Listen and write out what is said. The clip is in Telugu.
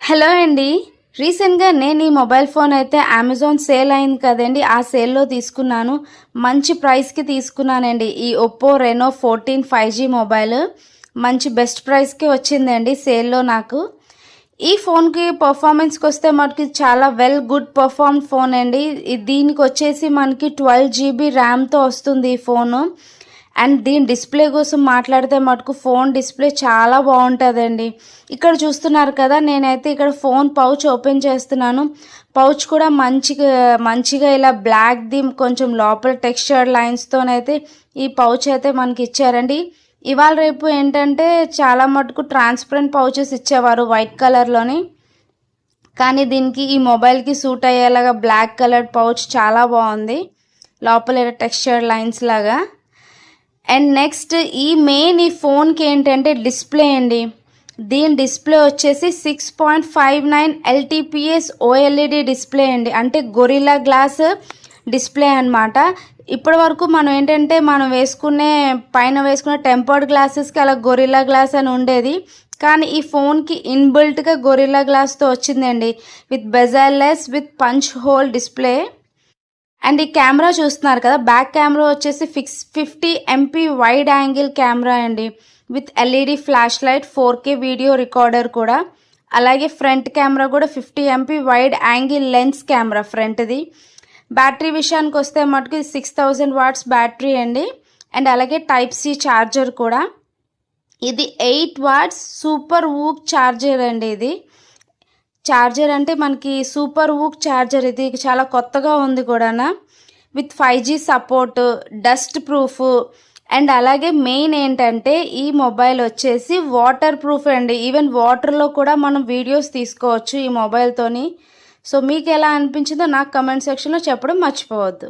హలో అండి. రీసెంట్గా నేను ఈ మొబైల్ ఫోన్ అయితే అమెజాన్ సేల్ అయింది కదండి, ఆ సేల్లో తీసుకున్నాను. మంచి ప్రైస్కి తీసుకున్నానండి. ఈ ఒప్పో రెనో 14 5G మొబైల్ మంచి బెస్ట్ ప్రైస్కి వచ్చిందండి సేల్లో నాకు. ఈ ఫోన్కి పర్ఫార్మెన్స్కి వస్తే మనకి చాలా గుడ్ పర్ఫార్మ్ ఫోన్ అండి. దీనికి వచ్చేసి మనకి 12GB ర్యామ్తో వస్తుంది ఈ ఫోను. అండ్ దీని డిస్ప్లే కోసం మాట్లాడితే మటుకు ఫోన్ డిస్ప్లే చాలా బాగుంటుందండి. ఇక్కడ చూస్తున్నారు కదా, నేనైతే ఇక్కడ ఫోన్ పౌచ్ ఓపెన్ చేస్తున్నాను. పౌచ్ కూడా మంచిగా ఇలా బ్లాక్ది కొంచెం లోపల టెక్స్చర్డ్ లైన్స్తోనైతే ఈ పౌచ్ అయితే మనకి ఇచ్చారండి. ఇవాళ రేపు ఏంటంటే చాలా మటుకు ట్రాన్స్పరెంట్ పౌచెస్ ఇచ్చేవారు వైట్ కలర్లోని, కానీ దీనికి ఈ మొబైల్కి సూట్ అయ్యేలాగా బ్లాక్ కలర్ పౌచ్ చాలా బాగుంది, లోపల టెక్స్చర్డ్ లైన్స్ లాగా. అండ్ నెక్స్ట్ ఈ ఫోన్కి ఏంటంటే డిస్ప్లే అండి. దీని డిస్ప్లే వచ్చేసి 6.59 LTPS OLED డిస్ప్లే అండి, అంటే గొరిల్లా గ్లాస్ డిస్ప్లే అనమాట. ఇప్పటి వరకు మనం ఏంటంటే పైన వేసుకునే టెంపర్డ్ గ్లాసెస్కి అలా గొరిల్లా గ్లాస్ అని ఉండేది, కానీ ఈ ఫోన్కి ఇన్బిల్ట్గా గొరిల్లా గ్లాస్తో వచ్చిందండి, with bezelless with punch hole display. And ఈ కెమెరా చూస్తున్నారు కదా, బ్యాక్ కెమెరా వచ్చేసి 50 MP వైడ్ యాంగిల్ కెమెరా అండి, with LED flash light, 4K video recorder కూడా. అలాగే ఫ్రంట్ కెమెరా కూడా 50 MP wide angle lens camera ఫ్రంట్ది. బ్యాటరీ విషయానికి వస్తే మటుకు 6000 వాట్స్ బ్యాటరీ అండి. అండ్ అలాగే Type-C ఛార్జర్ కూడా. ఇది 8 వాట్స్ సూపర్ వూక్ ఛార్జర్ అండి. ఇది ఛార్జర్ అంటే మనకి సూపర్ వూక్ ఛార్జర్, ఇది చాలా కొత్తగా ఉంది కూడా, with 5G support, dust proof. And అలాగే మెయిన్ ఏంటంటే ఈ మొబైల్ వచ్చేసి వాటర్ ప్రూఫ్ అండి. ఈవెన్ వాటర్లో కూడా మనం వీడియోస్ తీసుకోవచ్చు ఈ మొబైల్తోని. సో మీకు ఎలా అనిపించిందో నాకు కమెంట్ సెక్షన్లో చెప్పడం మర్చిపోవద్దు.